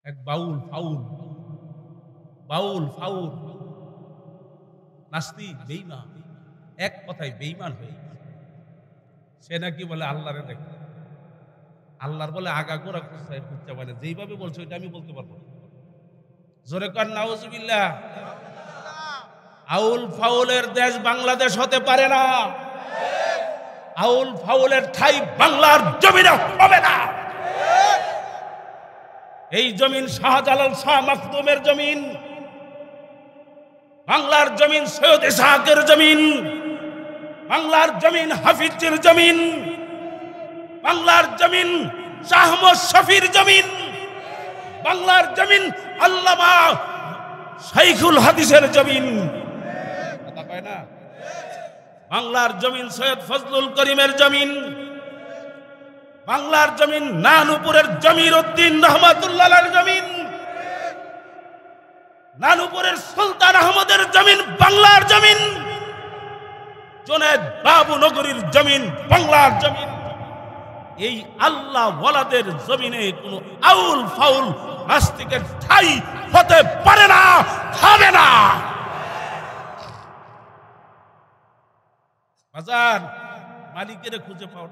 এক বাউল ফাউল, বাউল ফাউল নাস্তিক বেঈমান, এক কথায় বেঈমান হয়ে গেছে। সে নাকি বলে আল্লাহরে দেখে, আল্লাহর বলে আগাগোড়া খুঁজতে পারে, যেইভাবে বলছে ওইটা আমি বলতে পারবো না। জোরে কর নাউজুবিল্লাহ। আউল ফাউলের দেশ বাংলাদেশ হতে পারে না, আউল ফাউলের ঠাই বাংলার জমিনে হবে না। এই জমিন শাহজালাল শাহ মাখদুমের জমিন, বাংলার জমিন সৈয়দ ইসহাকের জমিন, বাংলার জমিন হাফিজের জমিন, বাংলার জমিন শাহ আহমদ শফির জমিন, বাংলার জমিন আল্লামা শাইখুল হাদিসের জমিন, কথা কয় না? বাংলার জমিন সৈয়দ ফজলুল করিমের জমিন, বাংলার জমিন নানুপুরের জমির উদ্দিন রহমাতুল্লাহর জমিন, নানুপুরের সুলতান আহমদের জমিন বাংলার জমিন, জুনেদ বাবু নগরীর জমিন বাংলার জমিন। এই আল্লাহ ওয়ালাদের জমিনে কোন আউল ফাউল নাস্তিকের ঠাই হতে পারে না, হবে না। বাজার মালিকের খুঁজে পাওয়া